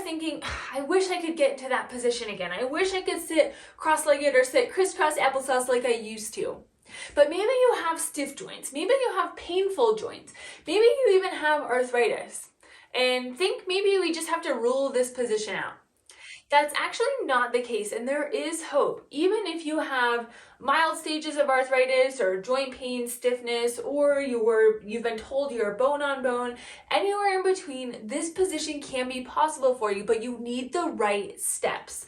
thinking, I wish I could get into that position again. I wish I could sit cross-legged or sit crisscross applesauce like I used to. But maybe you have stiff joints. Maybe you have painful joints. Maybe you even have arthritis. And think maybe we just have to rule this position out. That's actually not the case, and there is hope. Even if you have mild stages of arthritis or joint pain, stiffness, or you've been told you're bone on bone, anywhere in between, this position can be possible for you, but you need the right steps.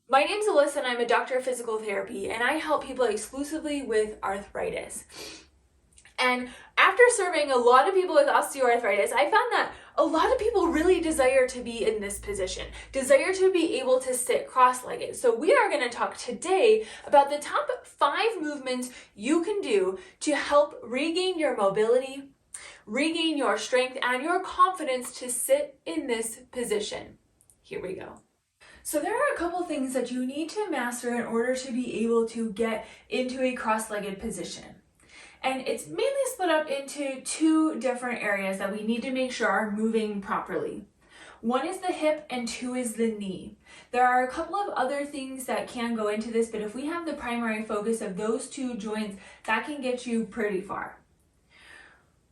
My name's Alyssa, and I'm a doctor of physical therapy, and I help people exclusively with arthritis. And after serving a lot of people with osteoarthritis, I found that a lot of people really desire to be in this position, desire to be able to sit cross-legged. So we are going to talk today about the top 5 movements you can do to help regain your mobility, regain your strength, and your confidence to sit in this position. Here we go. So there are a couple things that you need to master in order to be able to get into a cross-legged position. And it's mainly split up into 2 different areas that we need to make sure are moving properly. One is the hip and 2 is the knee. There are a couple of other things that can go into this, but if we have the primary focus of those 2 joints, that can get you pretty far.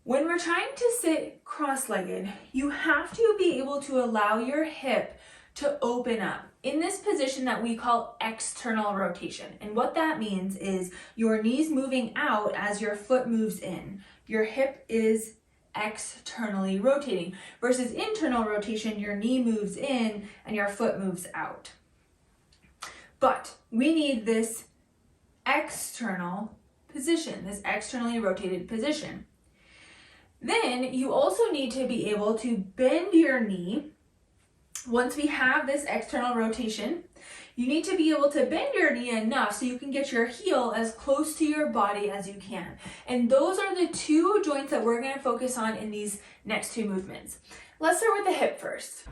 When we're trying to sit cross-legged, you have to be able to allow your hip to open up in this position that we call external rotation. And what that means is your knees moving out as your foot moves in. Your hip is externally rotating versus internal rotation, your knee moves in and your foot moves out. But we need this external position, this externally rotated position. Then you also need to be able to bend your knee. Once we have this external rotation, you need to be able to bend your knee enough so you can get your heel as close to your body as you can. And those are the 2 joints that we're going to focus on in these next 2 movements. Let's start with the hip first.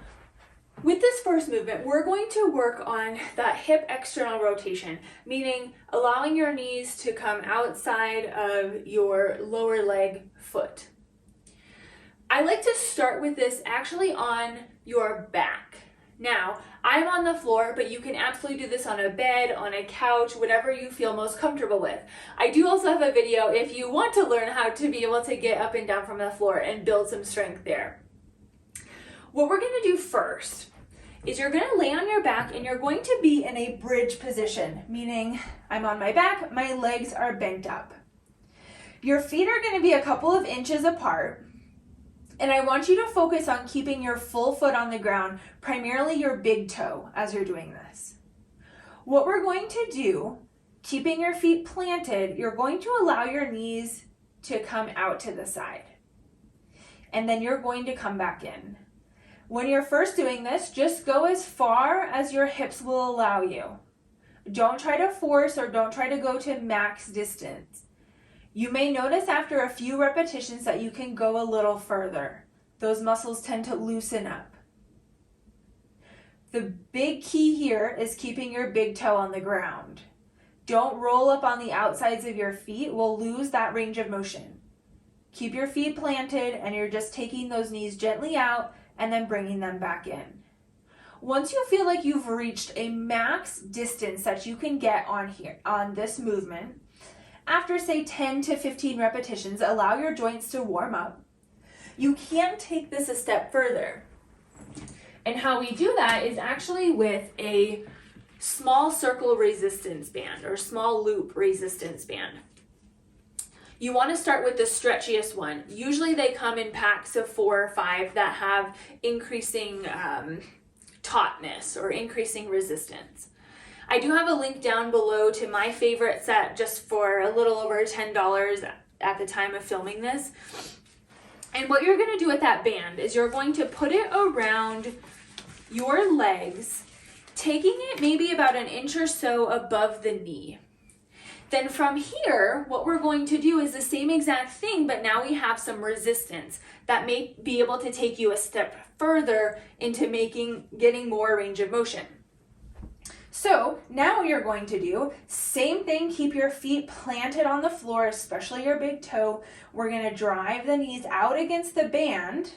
With this first movement, we're going to work on that hip external rotation, meaning allowing your knees to come outside of your lower leg foot. I like to start with this actually on your back. Now, I'm on the floor, but you can absolutely do this on a bed, on a couch, whatever you feel most comfortable with. I do also have a video if you want to learn how to be able to get up and down from the floor and build some strength there. What we're going to do first is you're going to lay on your back and you're going to be in a bridge position, meaning I'm on my back, my legs are bent up. Your feet are going to be a couple of inches apart. And I want you to focus on keeping your full foot on the ground, primarily your big toe, as you're doing this. What we're going to do, keeping your feet planted, you're going to allow your knees to come out to the side. And then you're going to come back in. When you're first doing this, just go as far as your hips will allow you. Don't try to force or don't try to go to max distance. You may notice after a few repetitions that you can go a little further. Those muscles tend to loosen up. The big key here is keeping your big toe on the ground. Don't roll up on the outsides of your feet. We'll lose that range of motion. Keep your feet planted and you're just taking those knees gently out and then bringing them back in. Once you feel like you've reached a max distance that you can get on this movement, after say 10 to 15 repetitions, allow your joints to warm up. You can take this a step further. And how we do that is actually with a small circle resistance band or small loop resistance band. You want to start with the stretchiest one. Usually they come in packs of 4 or 5 that have increasing tautness or increasing resistance. I do have a link down below to my favorite set just for a little over $10 at the time of filming this. And what you're going to do with that band is you're going to put it around your legs, taking it maybe about an inch or so above the knee. Then from here, what we're going to do is the same exact thing, but now we have some resistance that may be able to take you a step further into getting more range of motion. So now what you're going to do, same thing, keep your feet planted on the floor, especially your big toe. We're going to drive the knees out against the band.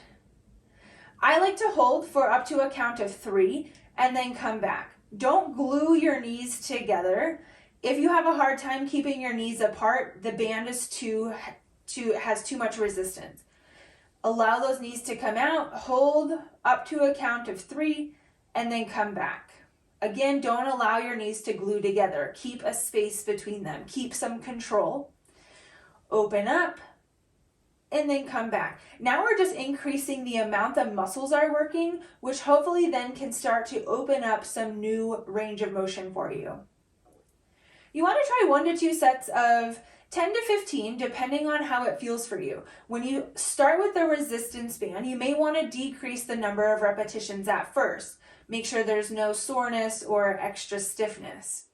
I like to hold for up to a count of 3 and then come back. Don't glue your knees together. If you have a hard time keeping your knees apart, the band has too much resistance. Allow those knees to come out, hold up to a count of 3, and then come back. Again, don't allow your knees to glue together. Keep a space between them. Keep some control. Open up, and then come back. Now we're just increasing the amount the muscles are working, which hopefully then can start to open up some new range of motion for you. You want to try 1 to 2 sets of 10 to 15, depending on how it feels for you. When you start with the resistance band, you may want to decrease the number of repetitions at first. Make sure there's no soreness or extra stiffness.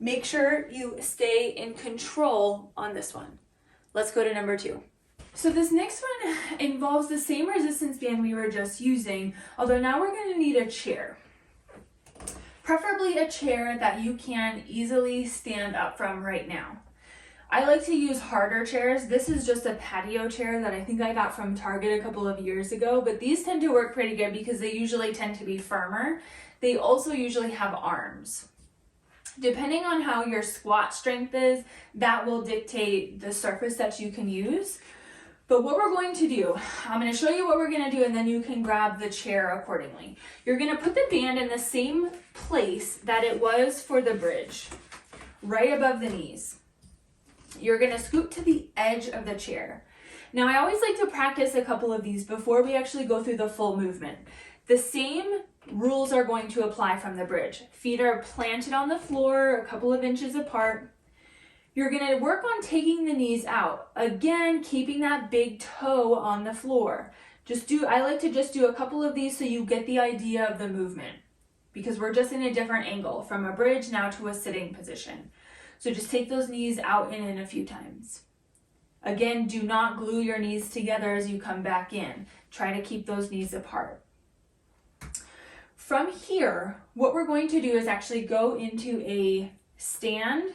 Make sure you stay in control on this one. Let's go to number 2. So this next one involves the same resistance band we were just using, although now we're going to need a chair. Preferably a chair that you can easily stand up from right now. I like to use harder chairs. This is just a patio chair that I think I got from Target a couple of years ago, but these tend to work pretty good because they usually tend to be firmer. They also usually have arms. Depending on how your squat strength is, that will dictate the surface that you can use. But what we're going to do, I'm going to show you what we're going to do, and then you can grab the chair accordingly. You're going to put the band in the same place that it was for the bridge, right above the knees. You're going to scoot to the edge of the chair. Now, I always like to practice a couple of these before we actually go through the full movement. The same rules are going to apply from the bridge. Feet are planted on the floor a couple of inches apart. You're going to work on taking the knees out. Again, keeping that big toe on the floor. I like to just do a couple of these so you get the idea of the movement, because we're just in a different angle from a bridge now to a sitting position. So just take those knees out and in a few times. Again, do not glue your knees together as you come back in. Try to keep those knees apart. From here, what we're going to do is actually go into a stand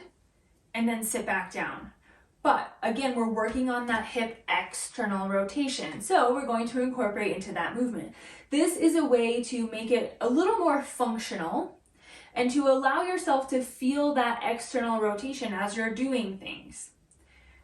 and then sit back down. But again, we're working on that hip external rotation. So we're going to incorporate into that movement. This is a way to make it a little more functional and to allow yourself to feel that external rotation as you're doing things.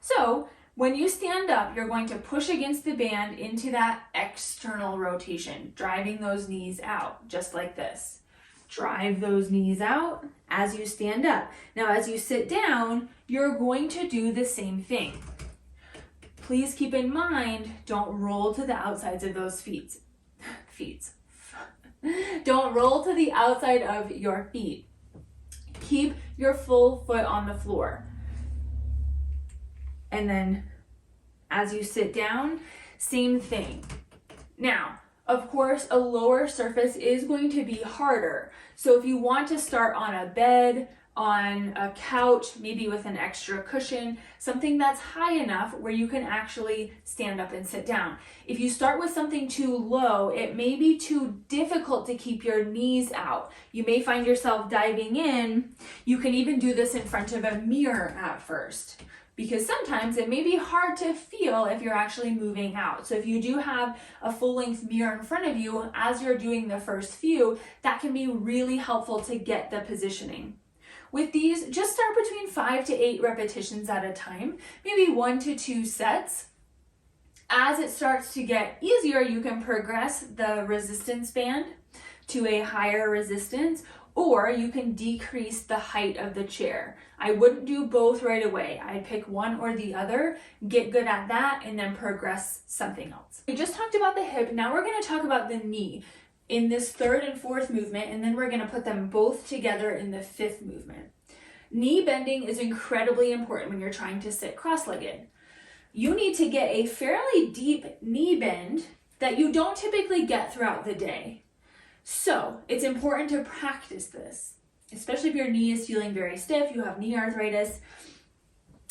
So when you stand up, you're going to push against the band into that external rotation, driving those knees out, just like this. Drive those knees out as you stand up. Now, as you sit down, you're going to do the same thing. Please keep in mind, don't roll to the outsides of those feet. Don't roll to the outside of your feet. Keep your full foot on the floor. And then as you sit down, same thing. Now, of course, a lower surface is going to be harder. So if you want to start on a bed, on a couch, maybe with an extra cushion, something that's high enough where you can actually stand up and sit down. If you start with something too low, it may be too difficult to keep your knees out. You may find yourself diving in. You can even do this in front of a mirror at first, because sometimes it may be hard to feel if you're actually moving out. So if you do have a full-length mirror in front of you as you're doing the first few, that can be really helpful to get the positioning. With these, just start between 5 to 8 repetitions at a time, maybe 1 to 2 sets. As it starts to get easier, you can progress the resistance band to a higher resistance, or you can decrease the height of the chair. I wouldn't do both right away. I'd pick one or the other, get good at that, and then progress something else. We just talked about the hip. Now we're going to talk about the knee in this third and fourth movement, and then we're going to put them both together in the fifth movement. Knee bending is incredibly important when you're trying to sit cross-legged. You need to get a fairly deep knee bend that you don't typically get throughout the day. So it's important to practice this, especially if your knee is feeling very stiff, you have knee arthritis.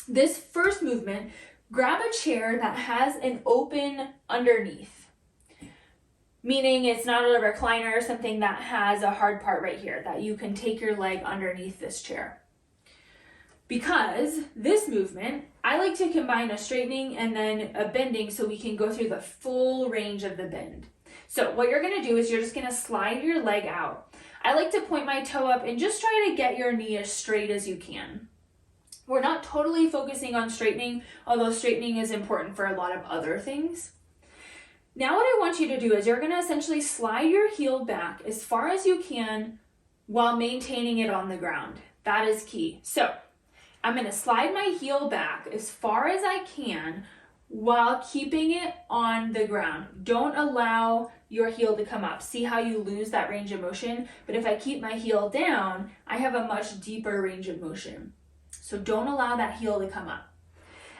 This first movement, grab a chair that has an open underneath, meaning it's not a recliner or something that has a hard part right here that you can take your leg underneath this chair. Because this movement, I like to combine a straightening and then a bending so we can go through the full range of the bend. So what you're gonna do is you're just gonna slide your leg out. I like to point my toe up and just try to get your knee as straight as you can. We're not totally focusing on straightening, although straightening is important for a lot of other things. Now what I want you to do is you're gonna essentially slide your heel back as far as you can while maintaining it on the ground. That is key. So I'm gonna slide my heel back as far as I can while keeping it on the ground. Don't allow your heel to come up. See how you lose that range of motion? But if I keep my heel down, I have a much deeper range of motion. So don't allow that heel to come up.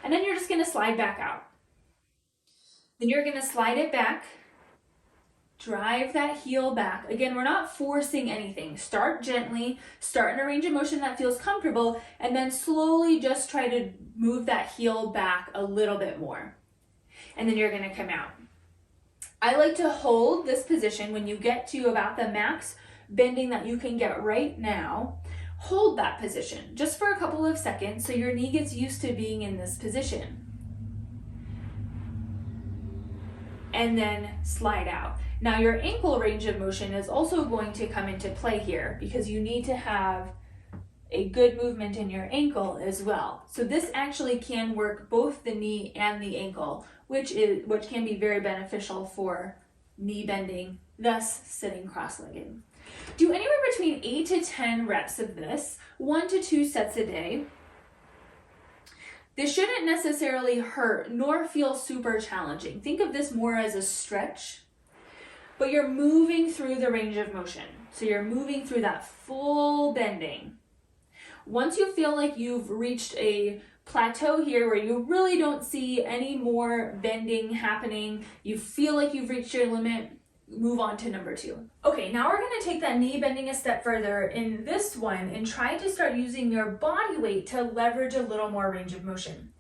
And then you're just gonna slide back out. Then you're gonna slide it back, drive that heel back. Again, we're not forcing anything. Start gently, start in a range of motion that feels comfortable, and then slowly just try to move that heel back a little bit more. And then you're gonna come out. I like to hold this position when you get to about the max bending that you can get right now. Hold that position just for a couple of seconds so your knee gets used to being in this position. And then slide out. Now your ankle range of motion is also going to come into play here because you need to have a good movement in your ankle as well. So this actually can work both the knee and the ankle, which can be very beneficial for knee bending, thus sitting cross-legged. Do anywhere between 8 to 10 reps of this, 1 to 2 sets a day. This shouldn't necessarily hurt nor feel super challenging. Think of this more as a stretch, but you're moving through the range of motion. So you're moving through that full bending. Once you feel like you've reached a plateau here where you really don't see any more bending happening, you feel like you've reached your limit, move on to number 2. Okay, now we're gonna take that knee bending a step further in this one and try to start using your body weight to leverage a little more range of motion.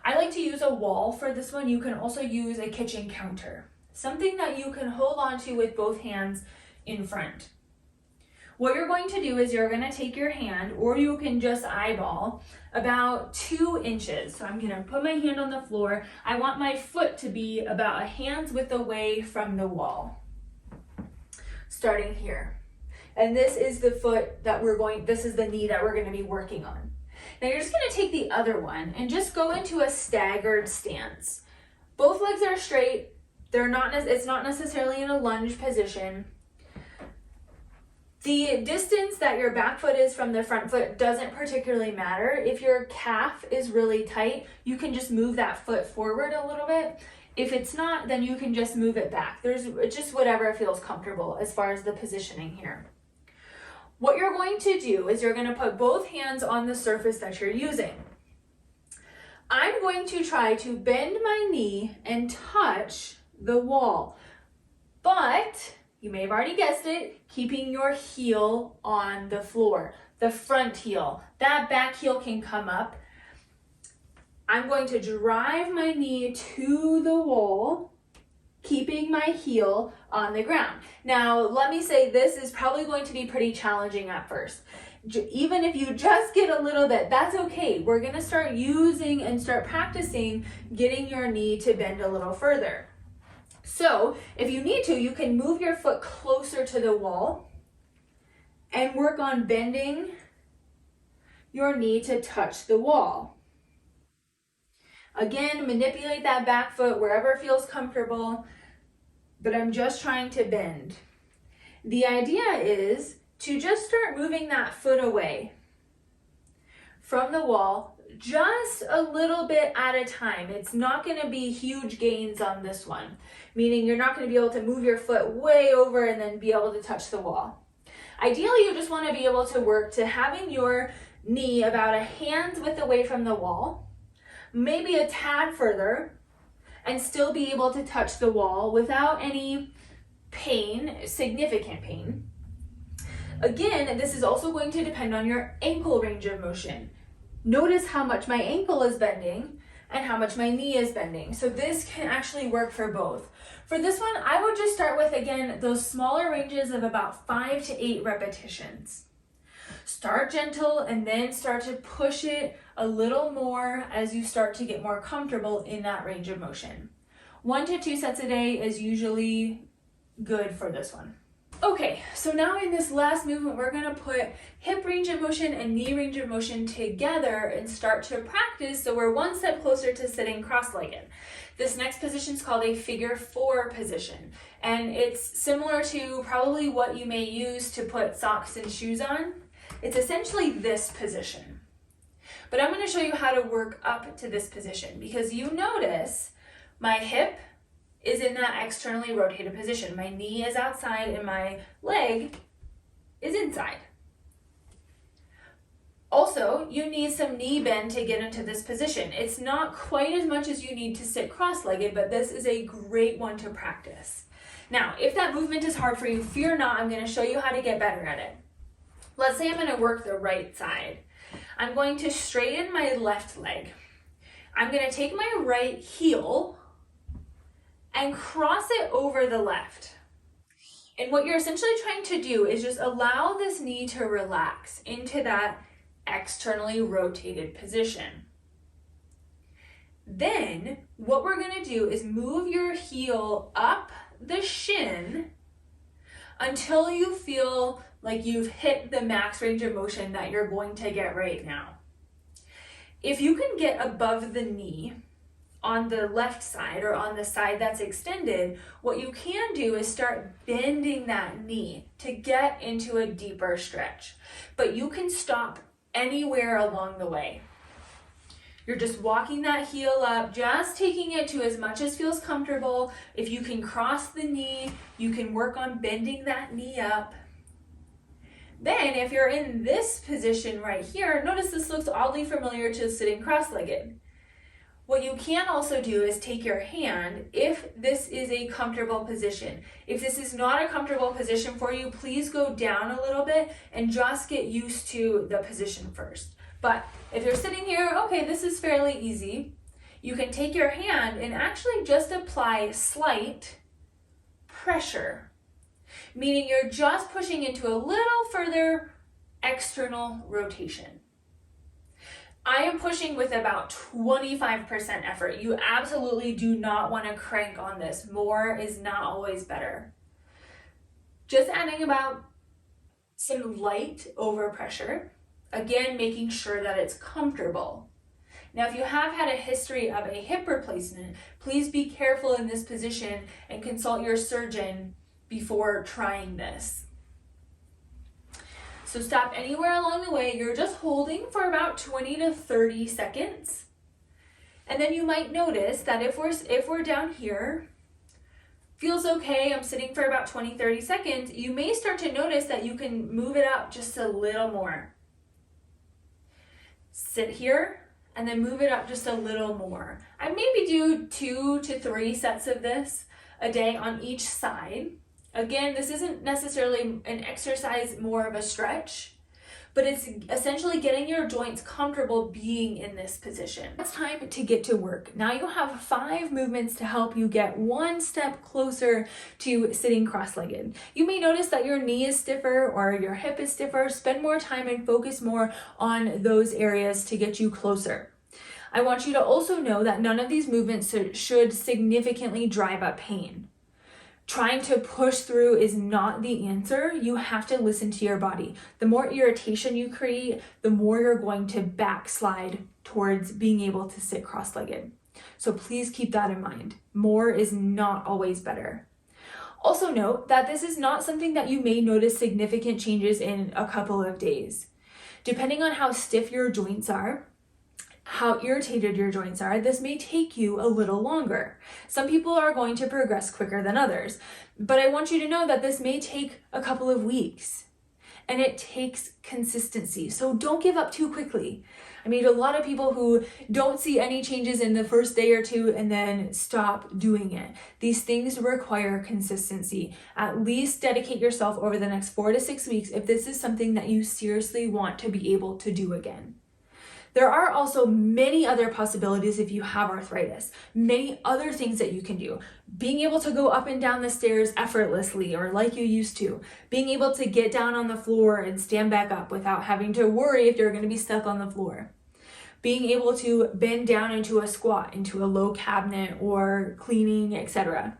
I like to use a wall for this one. You can also use a kitchen counter, something that you can hold on to with both hands in front. What you're going to do is you're gonna take your hand, or you can just eyeball, about 2 inches. So I'm gonna put my hand on the floor. I want my foot to be about a hand's width away from the wall. Starting here. And this is the foot that this is the knee that we're gonna be working on. Now you're just gonna take the other one and just go into a staggered stance. Both legs are straight. It's not necessarily in a lunge position. The distance that your back foot is from the front foot doesn't particularly matter. If your calf is really tight, you can just move that foot forward a little bit. If it's not, then you can just move it back. There's just whatever feels comfortable as far as the positioning here. What you're going to do is you're going to put both hands on the surface that you're using. I'm going to try to bend my knee and touch the wall, but you may have already guessed it, keeping your heel on the floor, the front heel. That back heel can come up. I'm going to drive my knee to the wall, keeping my heel on the ground. Now, let me say this is probably going to be pretty challenging at first. Even if you just get a little bit, that's okay. We're gonna start using and start practicing getting your knee to bend a little further. So if you need to, you can move your foot closer to the wall and work on bending your knee to touch the wall. Again, manipulate that back foot wherever it feels comfortable, but I'm just trying to bend. The idea is to just start moving that foot away from the wall just a little bit at a time. It's not going to be huge gains on this one, meaning you're not going to be able to move your foot way over and then be able to touch the wall. Ideally, you just want to be able to work to having your knee about a hand's width away from the wall, maybe a tad further, and still be able to touch the wall without any pain, significant pain. Again, this is also going to depend on your ankle range of motion. Notice how much my ankle is bending and how much my knee is bending. So this can actually work for both. For this one, I would just start with, again, those smaller ranges of about 5 to 8 repetitions. Start gentle and then start to push it a little more as you start to get more comfortable in that range of motion. 1 to 2 sets a day is usually good for this one. Okay, so now in this last movement, we're gonna put hip range of motion and knee range of motion together and start to practice so we're one step closer to sitting cross-legged. This next position is called a figure 4 position, and it's similar to probably what you may use to put socks and shoes on. It's essentially this position. But I'm gonna show you how to work up to this position because you notice my hip is in that externally rotated position. My knee is outside and my leg is inside. Also, you need some knee bend to get into this position. It's not quite as much as you need to sit cross-legged, but this is a great one to practice. Now, if that movement is hard for you, fear not, I'm gonna show you how to get better at it. Let's say I'm gonna work the right side. I'm going to straighten my left leg. I'm gonna take my right heel and cross it over the left. And what you're essentially trying to do is just allow this knee to relax into that externally rotated position. Then what we're gonna do is move your heel up the shin until you feel like you've hit the max range of motion that you're going to get right now. If you can get above the knee on the left side or on the side that's extended, what you can do is start bending that knee to get into a deeper stretch. But you can stop anywhere along the way. You're just walking that heel up, just taking it to as much as feels comfortable. If you can cross the knee, you can work on bending that knee up. Then if you're in this position right here, notice this looks oddly familiar to sitting cross-legged. What you can also do is take your hand if this is a comfortable position. If this is not a comfortable position for you, please go down a little bit and just get used to the position first. But if you're sitting here, okay, this is fairly easy. You can take your hand and actually just apply slight pressure, meaning you're just pushing into a little further external rotation. I am pushing with about 25% effort. You absolutely do not want to crank on this. More is not always better. Just adding about some light overpressure. Again, making sure that it's comfortable. Now, if you have had a history of a hip replacement, please be careful in this position and consult your surgeon before trying this. So stop anywhere along the way. You're just holding for about 20 to 30 seconds. And then you might notice that if we're down here, feels okay, I'm sitting for about 20, 30 seconds, you may start to notice that you can move it up just a little more. Sit here and then move it up just a little more. I'd maybe do 2 to 3 sets of this a day on each side. Again, this isn't necessarily an exercise, more of a stretch, but it's essentially getting your joints comfortable being in this position. It's time to get to work. Now you have 5 movements to help you get one step closer to sitting cross-legged. You may notice that your knee is stiffer or your hip is stiffer. Spend more time and focus more on those areas to get you closer. I want you to also know that none of these movements should significantly drive up pain. Trying to push through is not the answer. You have to listen to your body. The more irritation you create, the more you're going to backslide towards being able to sit cross-legged. So please keep that in mind. More is not always better. Also note that this is not something that you may notice significant changes in a couple of days. Depending on how stiff your joints are, how irritated your joints are, this may take you a little longer. Some people are going to progress quicker than others, but I want you to know that this may take a couple of weeks, and it takes consistency. So don't give up too quickly. I mean, a lot of people who don't see any changes in the first day or two and then stop doing it. These things require consistency. At least dedicate yourself over the next 4 to 6 weeks if this is something that you seriously want to be able to do again. There are also many other possibilities if you have arthritis, many other things that you can do. Being able to go up and down the stairs effortlessly or like you used to, being able to get down on the floor and stand back up without having to worry if you're going to be stuck on the floor. Being able to bend down into a squat, into a low cabinet or cleaning, etc.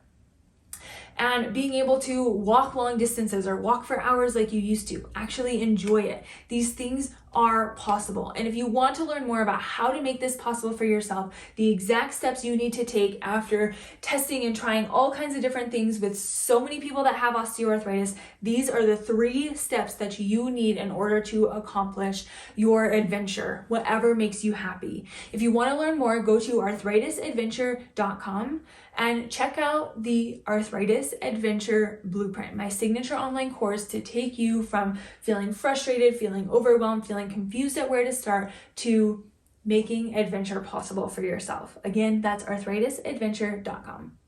And being able to walk long distances or walk for hours like you used to, actually enjoy it. These things are possible. And if you want to learn more about how to make this possible for yourself, the exact steps you need to take after testing and trying all kinds of different things with so many people that have osteoarthritis, these are the 3 steps that you need in order to accomplish your adventure, whatever makes you happy. If you want to learn more, go to arthritisadventure.com and check out the Arthritis Adventure Blueprint, my signature online course to take you from feeling frustrated, feeling overwhelmed, feeling confused at where to start, to making adventure possible for yourself. Again, that's arthritisadventure.com.